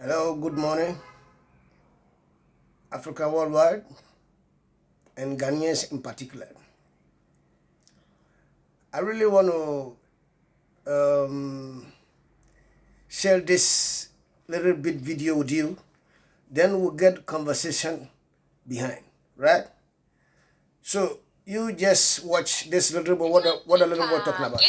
Hello, good morning, Africa worldwide, and Ghanaians in particular. I really want to share this little bit video with you. Then we'll get conversation behind, right? So you just watch this little bit. What a little boy talking about.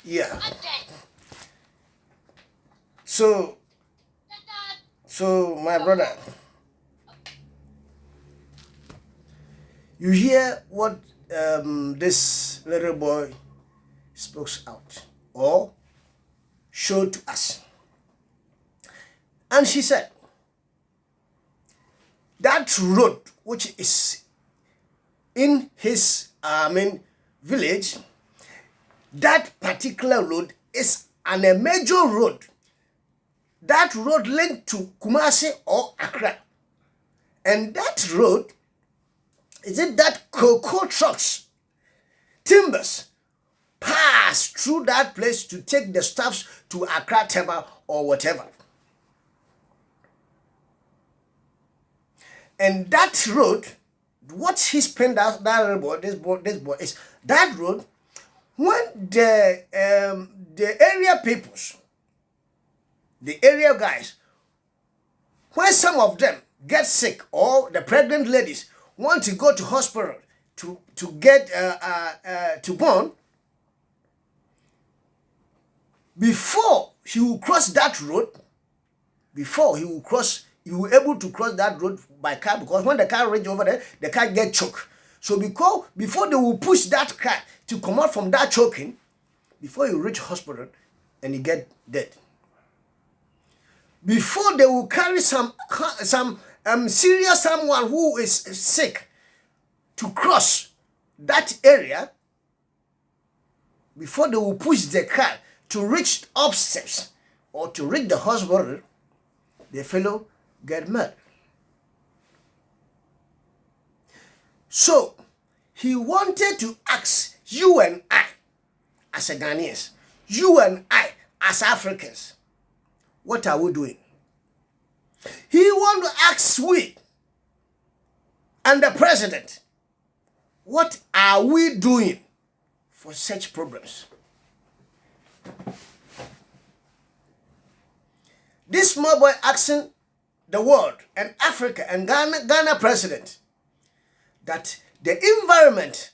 Yeah. So my brother, you hear what this little boy spoke out or showed to us. And she said, that road which is in his village, that particular road is a major road. That road linked to Kumasi or Accra. And that road, is it that cocoa trucks, timbers, pass through that place to take the stuffs to Accra Tema or whatever. And that road, what he spent out this boy is that road. When the area peoples, the area guys, when some of them get sick or the pregnant ladies want to go to hospital to get to born, before he will cross that road, he will able to cross that road by car, because when the car reach over there, the car get choked. So before they will push that car to come out from that choking, before you reach hospital and you get dead. Before they will carry some serious someone who is sick to cross that area, before they will push the car to reach upstairs or to reach the hospital, the fellow get mad. So he wanted to ask you and I as a Ghanaians, you and I as Africans, what are we doing? He want to ask we and the president, what are we doing for such problems? This small boy asking the world and Africa and Ghana president that the environment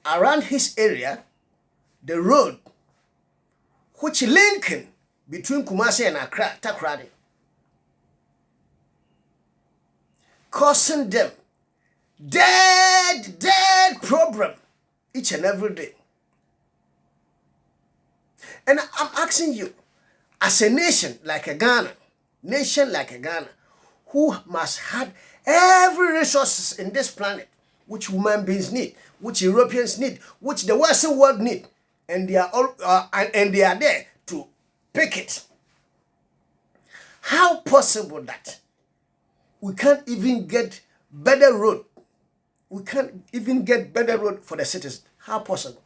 around his area, the road which linking between Kumasi and Accra, Takoradi, causing them dead problem each and every day. And I'm asking you, as a nation like a Ghana, nation like Ghana, who must have every resources in this planet, which human beings need, which Europeans need, which the Western world need, and they are all and they are there to pick it. How possible that we can't even get better road? We can't even get better road for the citizens. How possible?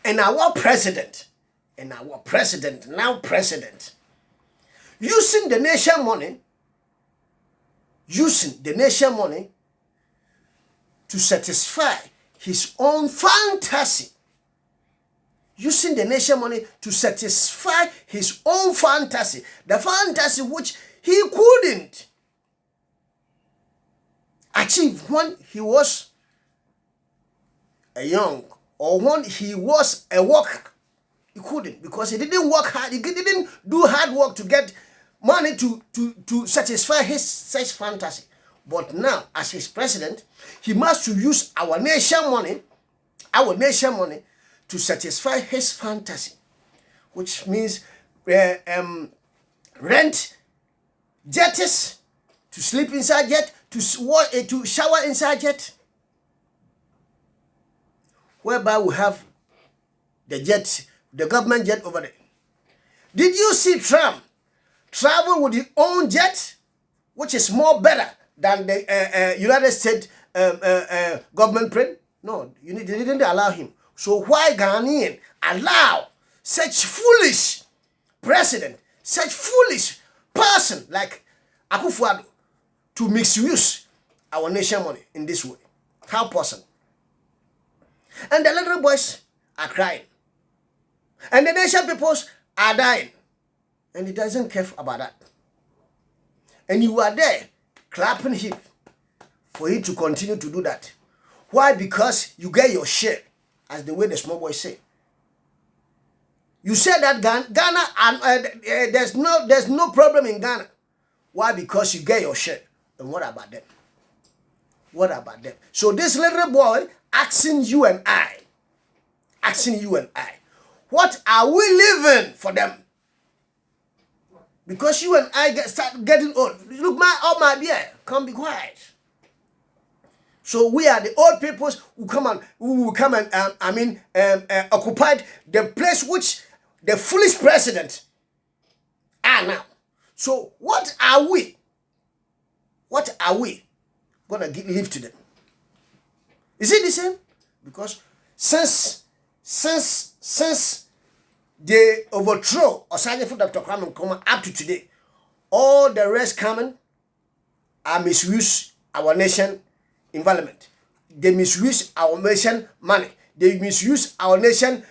And our president, now president, using the nation money to satisfy his own fantasy. Using the nation money to satisfy his own fantasy. The fantasy which he couldn't achieve when he was a young, or when he was a worker. He couldn't, because he didn't work hard. He didn't do hard work to get money to satisfy his such fantasy. But now, as his president, he must use our nation money to satisfy his fantasy, which means rent jets, to sleep inside jet, to shower inside jet, whereby we have the government jet over there. Did you see Trump travel with his own jet, which is more better than the United States government plane? No, they didn't allow him. So why Ghanaian allow such foolish president, such foolish person like Akufo-Addo to misuse our nation money in this way? How possible? And the little boys are crying. And the nation peoples are dying. And he doesn't care about that. And you are there clapping him for him to continue to do that. Why? Because you get your share, as the way the small boys say. You said that Ghana, there's no problem in Ghana. Why? Because you get your share. And what about them? What about them? So this little boy asking you and I, what are we living for them? Because you and I start getting old. Look, my dear, come be quiet. So we are the old people who will come and occupied the place which the foolish president are now. So what are we? What are we gonna give to them? Is it the same? Because since they overthrow Osagyefo Dr. Kwame Nkrumah up to today, all the rest coming are misuse our nation environment. They misuse our nation money. They misuse our nation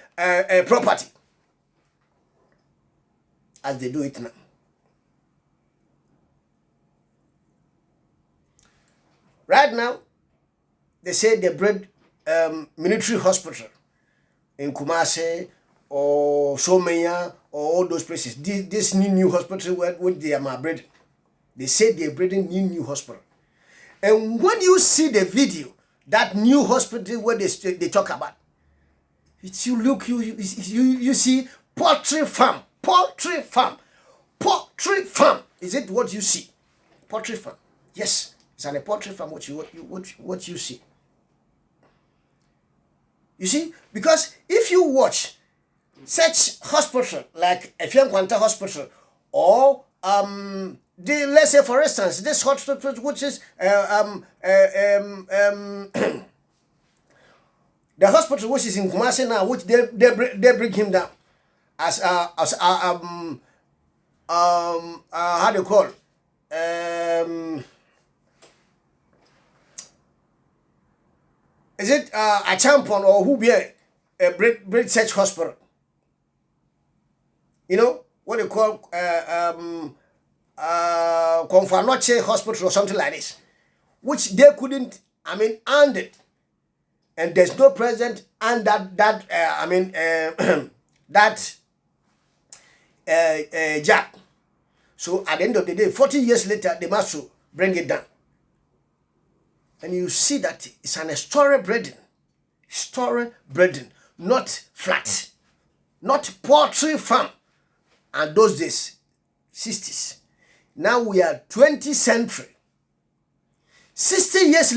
property, as they do it now. Right now, they say they bred military hospital in Kumasi or Somaya or all those places. This new hospital which they are breeding. They say they're breeding new hospital. And when you see the video, that new hospital where they talk about, you see poultry farm. Is it what you see? Poultry farm. Yes, it's a poultry farm. What you see? You see, because if you watch such hospital like Effiong Kwanta Hospital or let's say for instance this hospital which is the hospital which is in Kumasi now, which they bring him down as how do you call is it a champion or who be a breed search hospital? You know what they call Confanoche Hospital or something like this, which they couldn't earn it, and there's no president and that Jack. So at the end of the day, 40 years later, they must bring it down. And you see that it's an story breeding, not flat, not poultry farm, and those days, 60s. Now we are 20th century. 60 years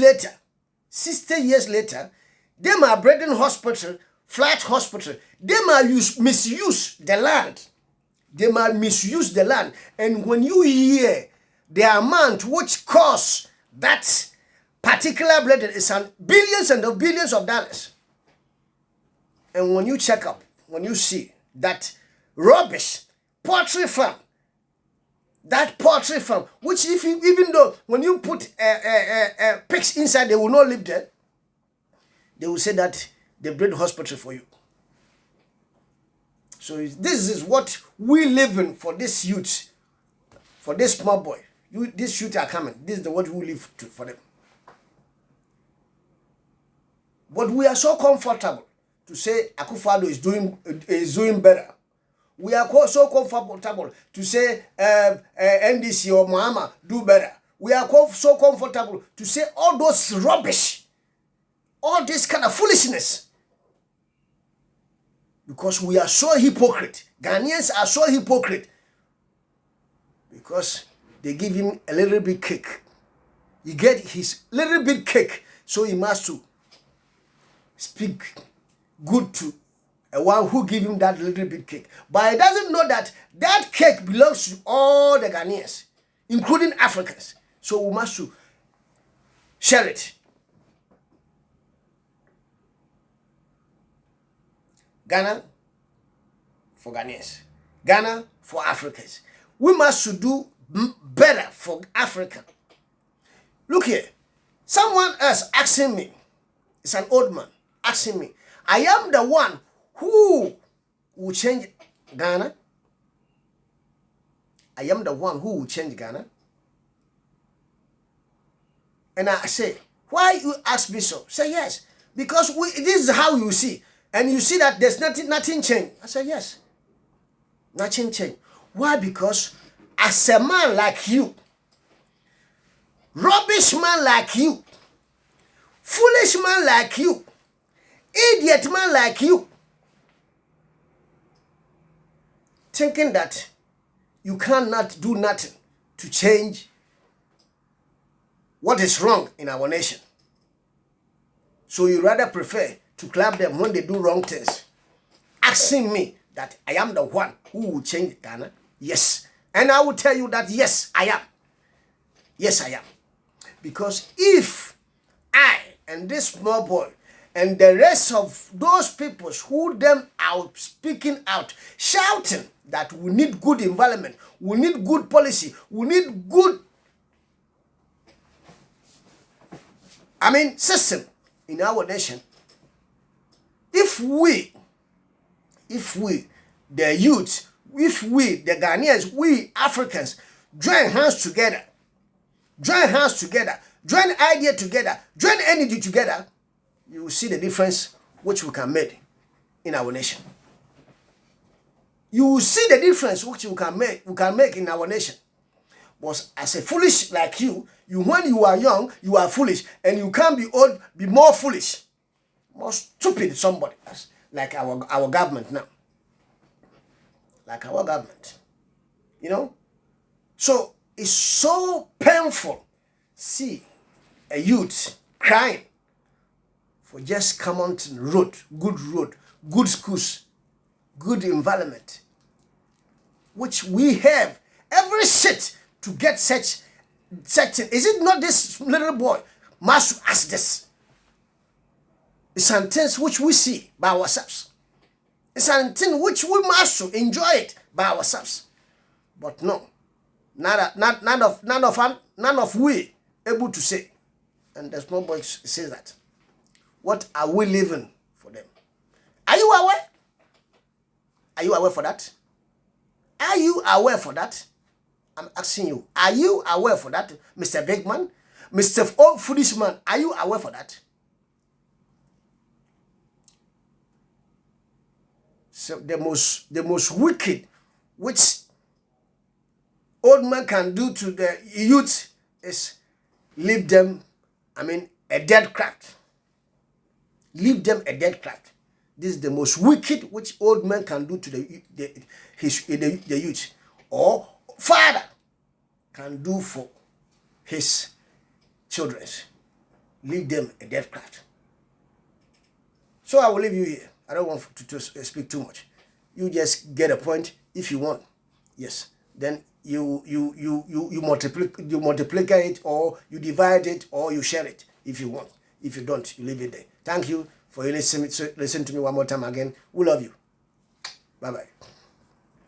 later, they might Braden Hospital, Flat Hospital, they might misuse the land. They might misuse the land. And when you hear the amount which costs that particular Braden is billions and billions of dollars. And when you check up, when you see that rubbish, poultry farm, which even though when you put pigs inside, they will not live there, they will say that they build hospital for you. So this is what we live in for this youth, for this small boy. This youth are coming. This is what we live to for them. But we are so comfortable to say Akufo-Addo is doing better. We are so comfortable to say NDC or Mahama do better. We are so comfortable to say all those rubbish, all this kind of foolishness. Because we are so hypocrite. Ghanaians are so hypocrite. Because they give him a little bit cake. He get his little bit cake, so he must to speak good to a one who give him that little bit cake. But he doesn't know that that cake belongs to all the Ghanaians, including Africans. So we must to share it. Ghana for Ghanaians. Ghana for Africans. We must do better for Africa. Look here. Someone else asking me, it's an old man asking me, I am the one who will change Ghana. I am the one who will change Ghana. And I say, why you ask me so? Say yes. Because this is how you see. And you see that there's nothing changed. I said, yes. Nothing changed. Why? Because as a man like you, rubbish man like you, foolish man like you, idiot man like you, thinking that you cannot do nothing to change what is wrong in our nation. So you rather prefer to clap them when they do wrong things, asking me that I am the one who will change Ghana. Yes. And I will tell you that yes, I am. Yes, I am. Because if I and this small boy and the rest of those people who them out speaking out, shouting that we need good environment, we need good policy, we need good, system in our nation. If we, the youth, if we, the Ghanaians, we Africans, join hands together, join idea together, join energy together, you will see the difference which we can make in our nation. You will see the difference which we can make in our nation. But as a foolish like you, when you are young, you are foolish, and you can't be old, be more foolish, more stupid somebody else, like our government now. Like our government. You know? So it's so painful. See a youth crying for just come on to the road, good schools, good environment, which we have every shit to get such thing. Is it not this little boy must ask this? It's something which we see by ourselves. It's something which we must enjoy it by ourselves. But no, none of we able to say. And there's nobody says that. What are we living for them? Are you aware? Are you aware for that? Are you aware for that? I'm asking you. Are you aware for that, Mr. Big Man? Mr. Old Foolish Man, are you aware for that? So the most wicked which old man can do to the youth is leave them, a dead craft. Leave them a dead craft. This is the most wicked which old man can do to the youth, or father can do for his children. Leave them a death craft. So I will leave you here. I don't want to speak too much. You just get a point if you want. Yes. Then you multiply it, or you divide it, or you share it if you want. If you don't, you leave it there. Thank you for listening to me one more time again. We love you. Bye-bye.